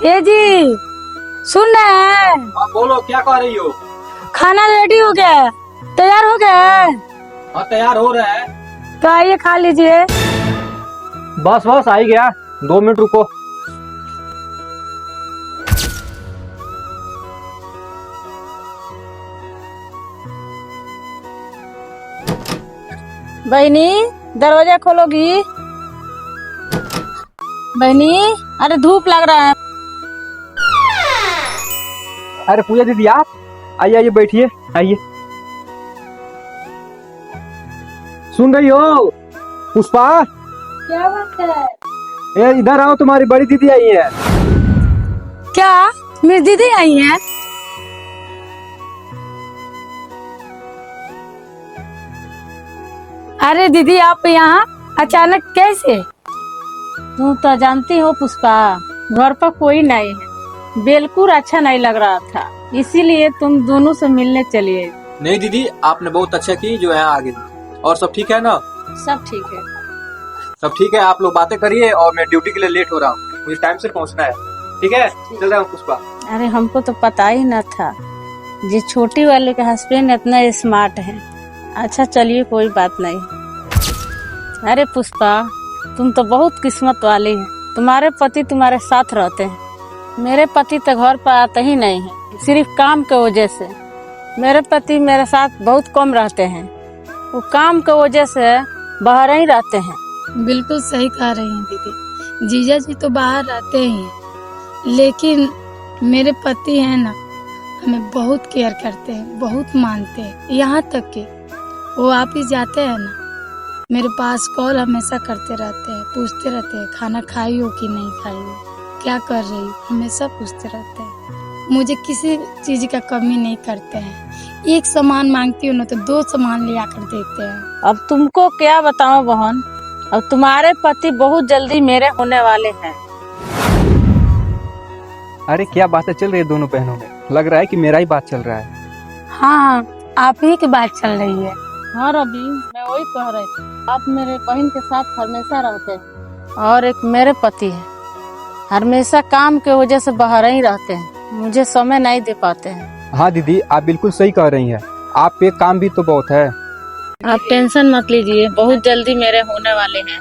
ये जी सुन रहे हैं? हाँ बोलो, क्या कह रही हो? खाना रेडी हो गया है, तैयार हो गया है। हाँ तैयार हो रहा है। तो आइए खा लीजिए। बस बस आ ही गया, 2 मिनट रुको। बहनी दरवाजा खोलोगी? बहनी अरे धूप लग रहा है। अरे पूजा दीदी आप आइए आइए बैठिए आइए। सुन रही हो पुष्पा? क्या बात है? ए इधर आओ, तुम्हारी बड़ी दीदी आई है। क्या मेरी दीदी आई है? अरे दीदी आप यहाँ अचानक कैसे? तू तो जानती हो पुष्पा, घर पर कोई नहीं है, बिल्कुल अच्छा नहीं लग रहा था, इसीलिए तुम दोनों से मिलने चलिए। नहीं दीदी, आपने बहुत अच्छा की जो यहाँ आ गई। और सब ठीक है ना? सब ठीक है। सब ठीक है, आप लोग बातें करिए और मैं ड्यूटी के लिए लेट हो रहा हूँ, मुझे टाइम से पहुँचना है। ठीक है, चल रहा हूँ पुष्पा। अरे हमको तो पता ही न था जी, छोटी वाले का हस्बैंड इतना स्मार्ट है। अच्छा चलिए कोई बात नहीं। अरे पुष्पा तुम तो बहुत किस्मत वाली है, तुम्हारे पति तुम्हारे साथ रहते हैं। मेरे पति तो घर पर आते ही नहीं है, सिर्फ काम के वजह से। मेरे पति मेरे साथ बहुत कम रहते हैं, वो काम के वजह से बाहर ही रहते हैं। बिल्कुल सही कह रही हैं दीदी, जीजा जी तो बाहर रहते ही हैं, लेकिन मेरे पति हैं ना, हमें बहुत केयर करते हैं, बहुत मानते हैं। यहाँ तक कि वो ऑफिस जाते हैं ना, मेरे पास कॉल हमेशा करते रहते हैं, पूछते रहते हैं खाना खाई हो कि नहीं खाई हो, क्या कर रही हो, हमेशा पूछते रहते हैं। मुझे किसी चीज का कमी नहीं करते हैं। एक सामान मांगती हूँ ना तो 2 सामान ले आकर देते हैं। अब तुमको क्या बताऊं बहन, अब तुम्हारे पति बहुत जल्दी मेरे होने वाले हैं। अरे क्या बातें चल रही है दोनों बहनों में, लग रहा है कि मेरा ही बात चल रहा है। हाँ आप ही की बात चल रही है। हाँ रवि, मैं वही कह रही थी, आप मेरे बहन के साथ हमेशा रहते हैं, और एक मेरे पति है, हमेशा काम के वजह से बाहर ही रहते हैं, मुझे समय नहीं दे पाते हैं। हाँ दीदी आप बिल्कुल सही कह रही हैं, आप पे काम भी तो बहुत है। आप टेंशन मत लीजिए, बहुत जल्दी मेरे होने वाले हैं।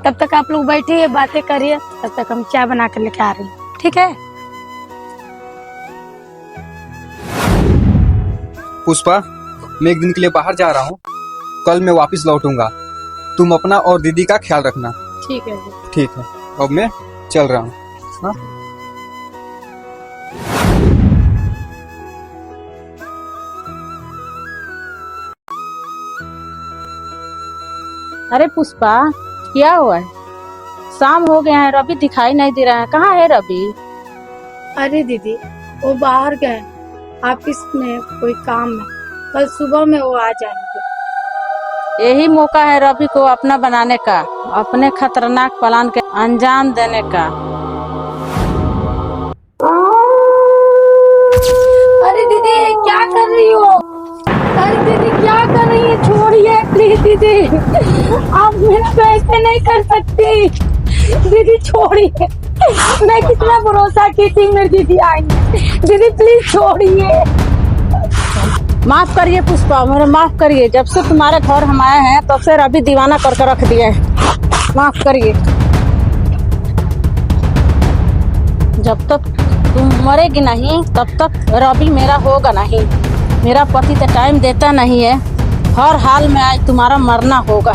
तब तक आप लोग बैठिए, बातें करिए, तब तक हम चाय बना कर लेके आ रही हैं, ठीक है? पुष्पा मैं एक दिन के लिए बाहर जा रहा हूँ, कल मैं वापस लौटूंगा, तुम अपना और दीदी का ख्याल रखना। ठीक है जी। ठीक है, अब मैं चल रहा हूँ। हाँ? अरे पुष्पा क्या हुआ है? शाम हो गया है, रवि दिखाई नहीं दे रहा है, कहाँ है रवि? अरे दीदी वो बाहर गए ऑफिस में, कोई काम है, कल सुबह में वो आ जाएंगे। यही मौका है रवि को अपना बनाने का, अपने खतरनाक प्लान के अंजाम देने का। अरे दीदी क्या कर रही हो? अरे दीदी क्या कर रही है? छोड़िए प्लीज दीदी, आप मेरे को ऐसे नहीं कर सकती। दीदी छोड़िए, मैं कितना भरोसा की थी मेरी दीदी आएंगे। दीदी प्लीज छोड़िए। माफ करिए पुष्पा, मेरे माफ करिए, जब से तुम्हारे घर हम आए हैं तब से रवि दीवाना करके रख दिया है, माफ करिए। जब तक तुम मरेगी नहीं तब तक रवि मेरा होगा नहीं। मेरा पति तो टाइम देता नहीं है, हर हाल में आज तुम्हारा मरना होगा।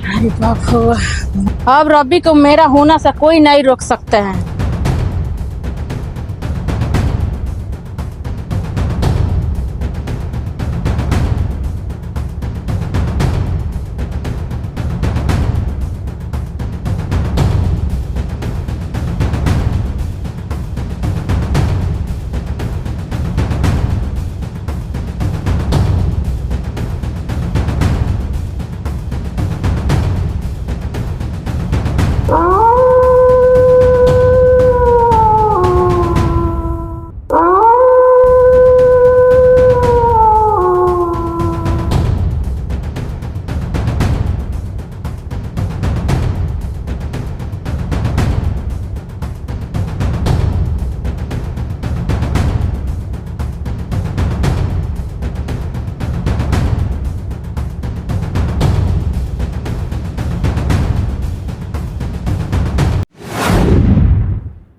अरे बाप रे, अब रवि को मेरा होना से कोई नहीं रोक सकते हैं।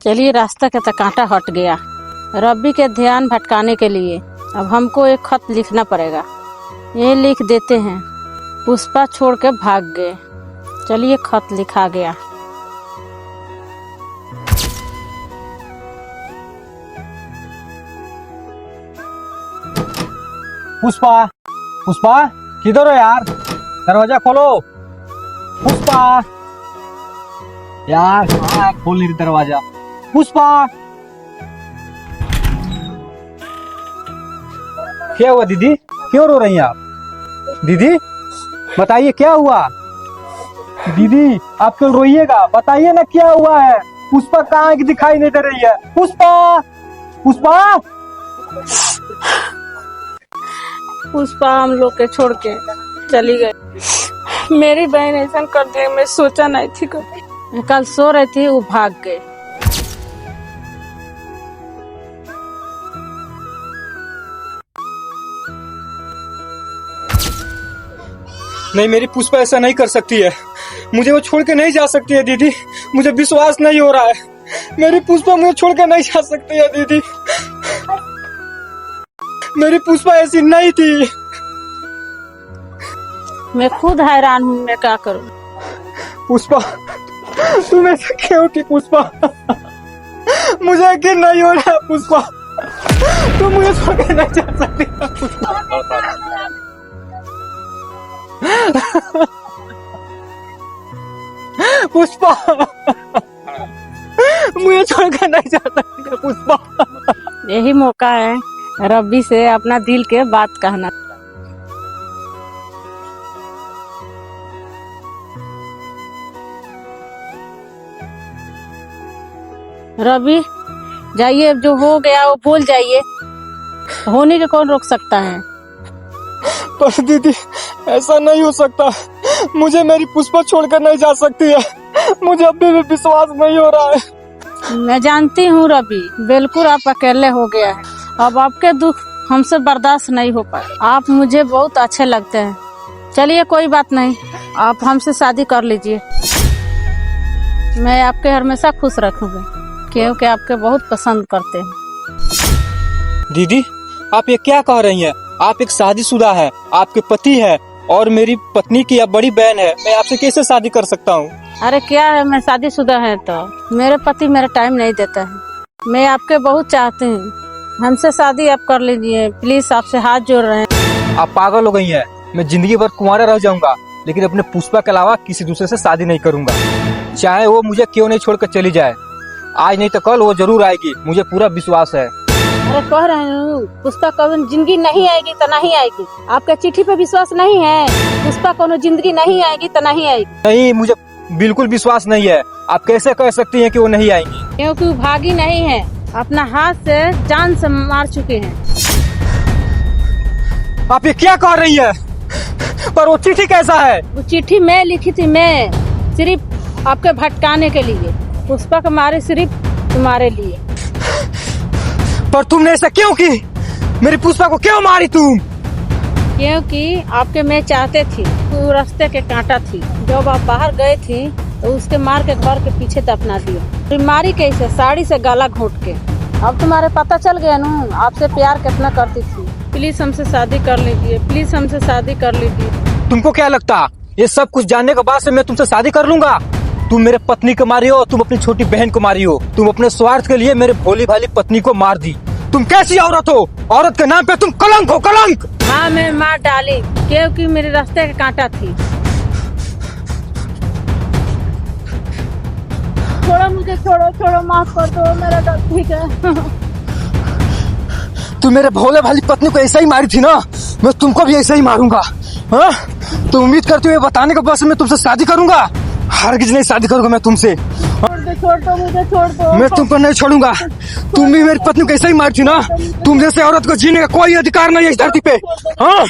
चलिए, रास्ता का तो कांटा हट गया। रब्बी के ध्यान भटकाने के लिए अब हमको एक खत लिखना पड़ेगा। ये लिख देते हैं, पुष्पा छोड़ के भाग गए। चलिए, खत लिखा गया। पुष्पा, पुष्पा किधर हो यार? दरवाजा खोलो। पुष्पा यार, हाँ, खोल नहीं रही दरवाजा। पुष्पा, क्या हुआ दीदी? क्यों रो रही हैं आप? दीदी बताइए क्या हुआ? दीदी आप क्यों रोइएगा? बताइए ना क्या हुआ है? पुष्पा कहाँ है कि दिखाई नहीं दे रही है? पुष्पा, पुष्पा, पुष्पा हम लोग के छोड़ के चली गई। मेरी बहन ऐसा कर दिया, मैं सोचा नहीं थी। कल सो रही थी, वो भाग गए। नहीं, मेरी पुष्पा ऐसा नहीं कर सकती है। मुझे वो छोड़ के नहीं जा सकती है दीदी। मुझे विश्वास नहीं हो रहा है। मेरी पुष्पा मुझे छोड़ के नहीं जा सकती है दीदी। मेरी पुष्पा ऐसी नहीं थी। मैं खुद हैरान हूँ, मैं क्या करूँ? पुष्पा तुम ऐसा क्यों की पुष्पा? मुझे यकीन नहीं हो रहा पुष्पा, तुम मुझे छोड़ के नहीं जा सकती पुष्पा। पुष्पा मुझे छोड़ के नहीं जा सकती पुष्पा। यही मौका है रब्बी से अपना दिल के बात कहना। रब्बी जाइए, अब जो हो गया वो भूल जाइए। होने के कौन रोक सकता है? पर दीदी ऐसा नहीं हो सकता। मुझे मेरी पुष्पा छोड़कर नहीं जा सकती है। मुझे अभी भी विश्वास नहीं हो रहा है। मैं जानती हूँ रब्बी, बिल्कुल आप अकेले हो गया है। अब आपके दुख हमसे बर्दाश्त नहीं हो पाए। आप मुझे बहुत अच्छे लगते हैं। चलिए कोई बात नहीं, आप हमसे शादी कर लीजिए। मैं आपके हमेशा खुश रखूंगी, क्योंकि आपके बहुत पसंद करते हैं। दीदी आप ये क्या कह रही हैं? आप एक शादीशुदा है, आपके पति है और मेरी पत्नी की आप बड़ी बहन है। मैं आपसे कैसे शादी कर सकता हूँ? अरे क्या है, मैं शादीशुदा है तो मेरे पति मेरा टाइम नहीं देता है। मैं आपके बहुत चाहती हूँ, हमसे शादी आप कर लीजिए प्लीज, आपसे हाथ जोड़ रहे हैं। आप पागल हो गई हैं। मैं जिंदगी भर कुंवारा रह जाऊंगा, लेकिन अपने पुष्पा के अलावा किसी दूसरे से शादी नहीं करूंगा। चाहे वो मुझे क्यों नहीं छोड़कर चली जाए, आज नहीं तो कल वो जरूर आएगी, मुझे पूरा विश्वास है। अरे कह रहे हूँ पुष्पा कभी जिंदगी नहीं आएगी तो नहीं आएगी। आपका चिट्ठी पे विश्वास नहीं है? पुष्पा कोनो जिंदगी नहीं आएगी तो नहीं आएगी। नहीं, मुझे बिल्कुल विश्वास नहीं है। आप कैसे कह सकती हैं कि वो नहीं आएंगी? क्योंकि वो भागी नहीं है, अपना हाथ से जान से मार चुके हैं। आप ये क्या कह रही है? पर वो चिट्ठी कैसा है? वो चिट्ठी मैं लिखी थी, मैं सिर्फ आपके भटकाने के लिए। पुष्पा को मारे सिर्फ तुम्हारे लिए। पर तुमने ऐसा क्यों की? मेरी पुष्पा को क्यों मारी तुम? क्योंकि आपके मैं चाहते थी, वो रास्ते के कांटा थी। जब आप बाहर गए थे तो उसके मार के घर के पीछे दफना दिया। मारी कैसे? साड़ी से गला घोट के। अब तुम्हारे पता चल गया ना आपसे प्यार कितना करती थी। प्लीज हमसे शादी कर लीजिए, प्लीज हमसे शादी कर लीजिए। तुमको क्या लगता ये सब कुछ जानने के बाद से मैं तुमसे शादी कर लूंगा? तुम मेरे पत्नी को मारी हो, तुम अपनी छोटी बहन को मारी हो, तुम अपने स्वार्थ के लिए मेरे भोली भाली पत्नी को मार दी। तुम कैसी औरत हो? औरत के नाम पे तुम कलंक हो, कलंक। हाँ मैं मार डाली क्योंकि मेरे रास्ते का कांटा थी। छोड़ो मुझे, छोड़ो छोड़ो, माफ कर दो, मेरा दर्द ठीक है। तुम मेरे भोले भाली पत्नी को ऐसा ही मारी थी ना, मैं तुमको भी ऐसा ही मारूंगा। हाँ? तो उम्मीद करती हूँ बताने के बाद मैं तुमसे शादी करूंगा। हरगिज नहीं शादी करूंगा मैं तुमसे। छोड़ दो मुझे, छोड़ दो। मैं तुमको नहीं छोड़ूंगा। तुम भी मेरी पत्नी को ऐसा ही मारी थी ना। तुम जैसे औरत को जीने का कोई अधिकार नहीं है इस धरती पे। हाँ?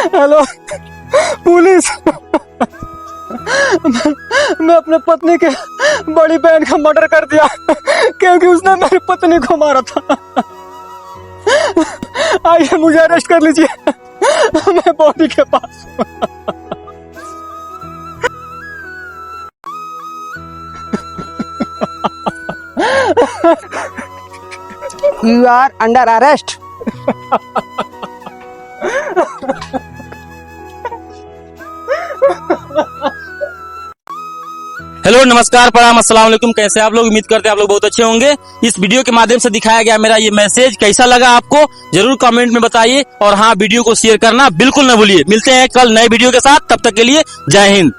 हेलो पुलिस, मैं अपने पत्नी के बड़ी बहन का मर्डर कर दिया क्योंकि उसने मेरी पत्नी को मारा था। आइए मुझे अरेस्ट कर लीजिए, मैं बॉडी के पास हूँ। You are under arrest. Hello, नमस्कार, प्रणाम, अस्सलाम वालेकुम। कैसे आप लोग? उम्मीद करते हैं आप लोग बहुत अच्छे होंगे। इस वीडियो के माध्यम से दिखाया गया मेरा ये मैसेज कैसा लगा आपको जरूर कमेंट में बताइए, और हाँ, वीडियो को शेयर करना बिल्कुल न भूलिए। मिलते हैं कल नए वीडियो के साथ, तब तक के लिए जय हिंद।